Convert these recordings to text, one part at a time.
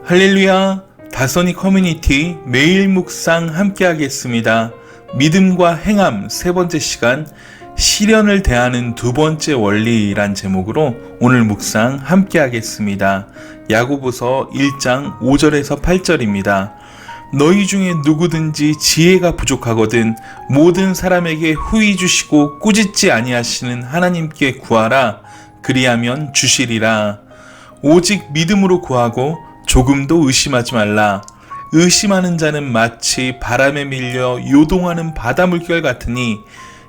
할렐루야, 다선이 커뮤니티 매일 묵상 함께 하겠습니다. 믿음과 행함 세 번째 시간, 시련을 대하는 두 번째 원리란 제목으로 오늘 묵상 함께 하겠습니다. 야고보서 1장 5절에서 8절입니다. 너희 중에 누구든지 지혜가 부족하거든 모든 사람에게 후히 주시고 꾸짖지 아니하시는 하나님께 구하라. 그리하면 주시리라. 오직 믿음으로 구하고 조금도 의심하지 말라. 의심하는 자는 마치 바람에 밀려 요동하는 바다 물결 같으니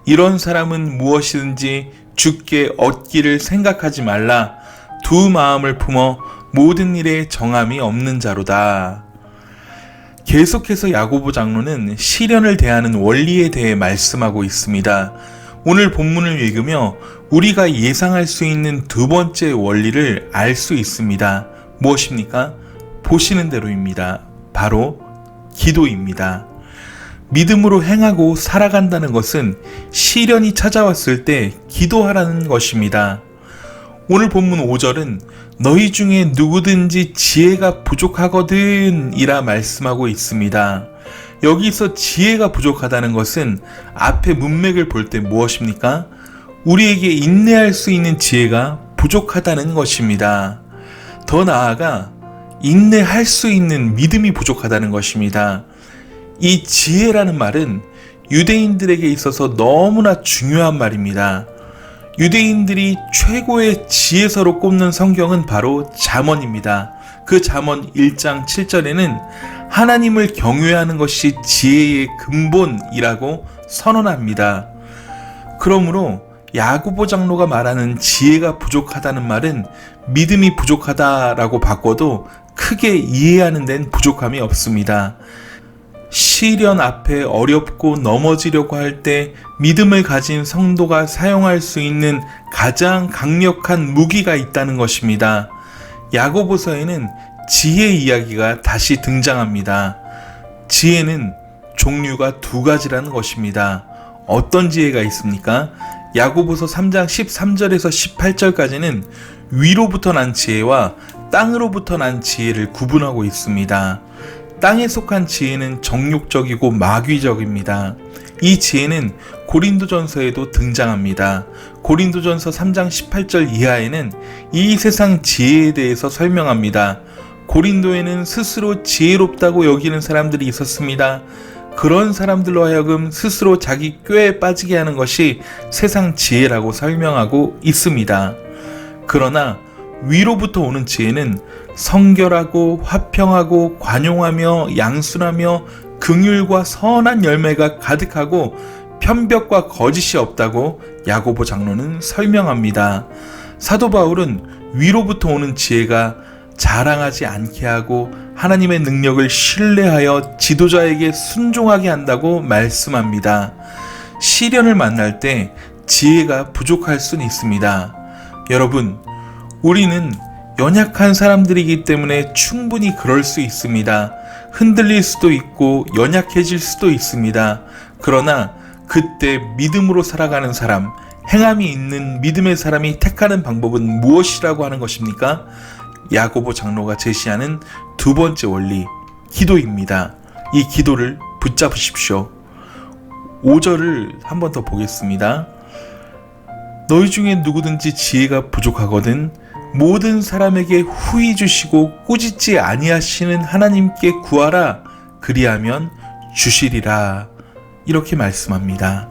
이런 사람은 무엇이든지 주께 얻기를 생각하지 말라. 두 마음을 품어 모든 일에 정함이 없는 자로다. 계속해서 야고보 장로는 시련을 대하는 원리에 대해 말씀하고 있습니다. 오늘 본문을 읽으며 우리가 예상할 수 있는 두 번째 원리를 알 수 있습니다. 무엇입니까? 보시는 대로입니다. 바로 기도입니다. 믿음으로 행하고 살아간다는 것은 시련이 찾아왔을 때 기도하라는 것입니다. 오늘 본문 5절은 너희 중에 누구든지 지혜가 부족하거든 이라 말씀하고 있습니다. 여기서 지혜가 부족하다는 것은 앞에 문맥을 볼 때 무엇입니까? 우리에게 인내할 수 있는 지혜가 부족하다는 것입니다. 더 나아가 인내할 수 있는 믿음이 부족하다는 것입니다. 이 지혜라는 말은 유대인들에게 있어서 너무나 중요한 말입니다. 유대인들이 최고의 지혜서로 꼽는 성경은 바로 잠언입니다. 그 잠언 1장 7절에는 하나님을 경외하는 것이 지혜의 근본이라고 선언합니다. 그러므로 야고보 장로가 말하는 지혜가 부족하다는 말은 믿음이 부족하다라고 바꿔도 크게 이해하는 데는 부족함이 없습니다. 시련 앞에 어렵고 넘어지려고 할 때 믿음을 가진 성도가 사용할 수 있는 가장 강력한 무기가 있다는 것입니다. 야고보서에는 지혜 이야기가 다시 등장합니다. 지혜는 종류가 두 가지라는 것입니다. 어떤 지혜가 있습니까? 야고보서 3장 13절에서 18절까지는 위로부터 난 지혜와 땅으로부터 난 지혜를 구분하고 있습니다. 땅에 속한 지혜는 정욕적이고 마귀적입니다. 이 지혜는 고린도전서에도 등장합니다. 고린도전서 3장 18절 이하에는 이 세상 지혜에 대해서 설명합니다. 고린도에는 스스로 지혜롭다고 여기는 사람들이 있었습니다. 그런 사람들로 하여금 스스로 자기 꾀에 빠지게 하는 것이 세상 지혜라고 설명하고 있습니다. 그러나 위로부터 오는 지혜는 성결하고 화평하고 관용하며 양순하며 긍휼과 선한 열매가 가득하고 편벽과 거짓이 없다고 야고보 장로는 설명합니다. 사도 바울은 위로부터 오는 지혜가 자랑하지 않게 하고 하나님의 능력을 신뢰하여 지도자에게 순종하게 한다고 말씀합니다. 시련을 만날 때 지혜가 부족할 수는 있습니다. 여러분, 우리는 연약한 사람들이기 때문에 충분히 그럴 수 있습니다. 흔들릴 수도 있고 연약해질 수도 있습니다. 그러나 그때 믿음으로 살아가는 사람, 행함이 있는 믿음의 사람이 택하는 방법은 무엇이라고 하는 것입니까? 야고보 장로가 제시하는 두 번째 원리, 기도입니다. 이 기도를 붙잡으십시오. 5절을 한 번 더 보겠습니다. 너희 중에 누구든지 지혜가 부족하거든 모든 사람에게 후히 주시고 꾸짖지 아니하시는 하나님께 구하라. 그리하면 주시리라. 이렇게 말씀합니다.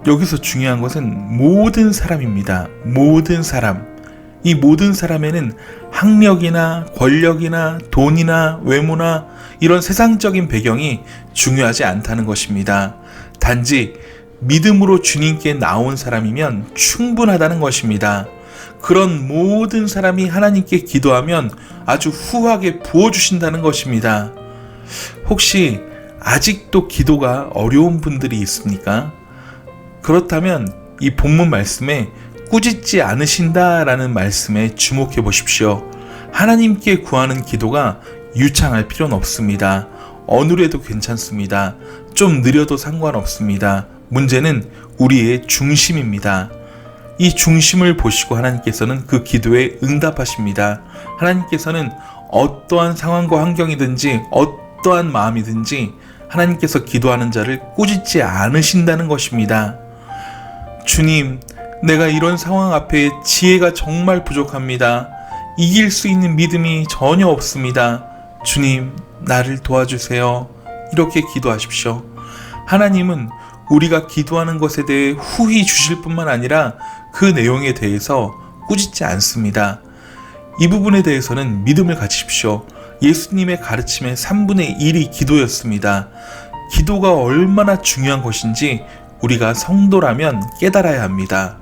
여기서 중요한 것은 모든 사람입니다. 모든 사람. 이 모든 사람에는 학력이나 권력이나 돈이나 외모나 이런 세상적인 배경이 중요하지 않다는 것입니다. 단지 믿음으로 주님께 나온 사람이면 충분하다는 것입니다. 그런 모든 사람이 하나님께 기도하면 아주 후하게 부어주신다는 것입니다. 혹시 아직도 기도가 어려운 분들이 있습니까? 그렇다면 이 본문 말씀에 꾸짖지 않으신다라는 말씀에 주목해 보십시오. 하나님께 구하는 기도가 유창할 필요는 없습니다. 어느래도 괜찮습니다. 좀 느려도 상관없습니다. 문제는 우리의 중심입니다. 이 중심을 보시고 하나님께서는 그 기도에 응답하십니다. 하나님께서는 어떠한 상황과 환경이든지 어떠한 마음이든지 하나님께서 기도하는 자를 꾸짖지 않으신다는 것입니다. 주님, 내가 이런 상황 앞에 지혜가 정말 부족합니다. 이길 수 있는 믿음이 전혀 없습니다. 주님, 나를 도와주세요. 이렇게 기도하십시오. 하나님은 우리가 기도하는 것에 대해 후히 주실 뿐만 아니라 그 내용에 대해서 꾸짖지 않습니다. 이 부분에 대해서는 믿음을 가지십시오. 예수님의 가르침의 3분의 1이 기도였습니다. 기도가 얼마나 중요한 것인지 우리가 성도라면 깨달아야 합니다.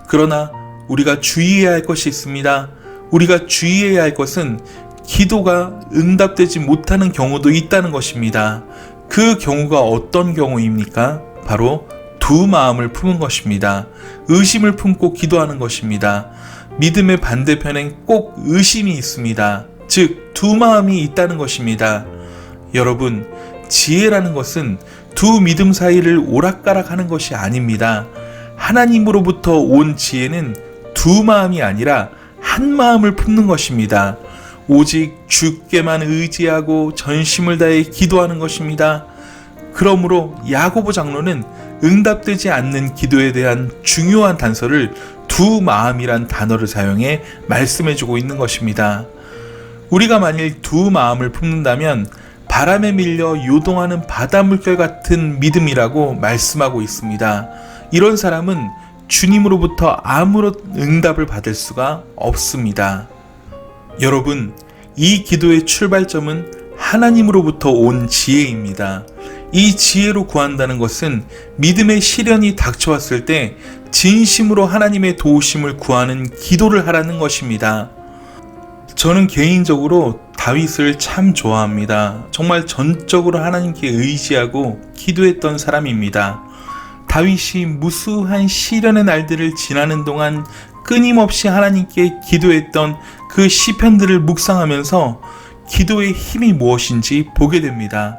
그러나 우리가 주의해야 할 것이 있습니다. 우리가 주의해야 할 것은 기도가 응답되지 못하는 경우도 있다는 것입니다. 그 경우가 어떤 경우입니까? 바로 두 마음을 품은 것입니다. 의심을 품고 기도하는 것입니다. 믿음의 반대편엔 꼭 의심이 있습니다. 즉, 두 마음이 있다는 것입니다. 여러분, 지혜라는 것은 두 믿음 사이를 오락가락하는 것이 아닙니다. 하나님으로부터 온 지혜는 두 마음이 아니라 한 마음을 품는 것입니다. 오직 주께만 의지하고 전심을 다해 기도하는 것입니다. 그러므로 야고보 장로는 응답되지 않는 기도에 대한 중요한 단서를 두 마음이란 단어를 사용해 말씀해주고 있는 것입니다. 우리가 만일 두 마음을 품는다면 바람에 밀려 요동하는 바다 물결 같은 믿음이라고 말씀하고 있습니다. 이런 사람은 주님으로부터 아무런 응답을 받을 수가 없습니다. 여러분, 이 기도의 출발점은 하나님으로부터 온 지혜입니다. 이 지혜로 구한다는 것은 믿음의 시련이 닥쳐왔을 때 진심으로 하나님의 도우심을 구하는 기도를 하라는 것입니다. 저는 개인적으로 다윗을 참 좋아합니다. 정말 전적으로 하나님께 의지하고 기도했던 사람입니다. 다윗이 무수한 시련의 날들을 지나는 동안 끊임없이 하나님께 기도했던 그 시편들을 묵상하면서 기도의 힘이 무엇인지 보게 됩니다.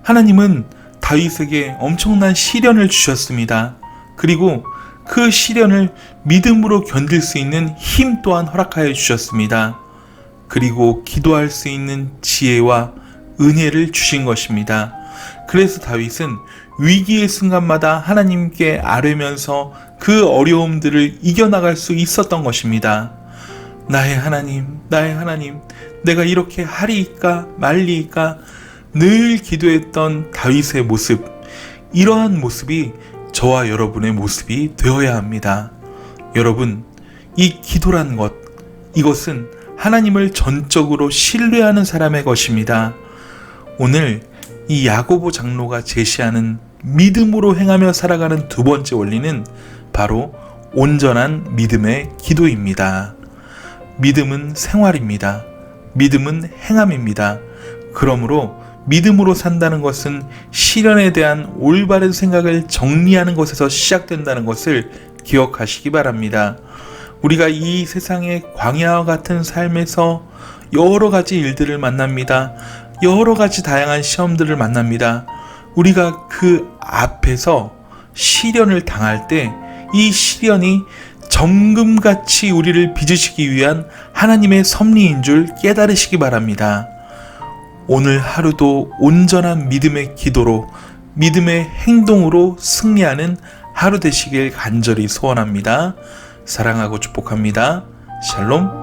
하나님은 다윗에게 엄청난 시련을 주셨습니다. 그리고 그 시련을 믿음으로 견딜 수 있는 힘 또한 허락하여 주셨습니다. 그리고 기도할 수 있는 지혜와 은혜를 주신 것입니다. 그래서 다윗은 위기의 순간마다 하나님께 아뢰면서 그 어려움들을 이겨나갈 수 있었던 것입니다. 나의 하나님, 나의 하나님, 내가 이렇게 하리이까 말리이까 늘 기도했던 다윗의 모습, 이러한 모습이 저와 여러분의 모습이 되어야 합니다. 여러분, 이 기도란 것, 이것은 하나님을 전적으로 신뢰하는 사람의 것입니다. 오늘 이 야고보 장로가 제시하는 믿음으로 행하며 살아가는 두 번째 원리는 바로 온전한 믿음의 기도입니다. 믿음은 생활입니다. 믿음은 행함입니다. 그러므로 믿음으로 산다는 것은 시련에 대한 올바른 생각을 정리하는 것에서 시작된다는 것을 기억하시기 바랍니다. 우리가 이 세상의 광야와 같은 삶에서 여러 가지 일들을 만납니다. 여러 가지 다양한 시험들을 만납니다. 우리가 그 앞에서 시련을 당할 때 이 시련이 정금같이 우리를 빚으시기 위한 하나님의 섭리인 줄 깨달으시기 바랍니다. 오늘 하루도 온전한 믿음의 기도로, 믿음의 행동으로 승리하는 하루 되시길 간절히 소원합니다. 사랑하고 축복합니다. 샬롬.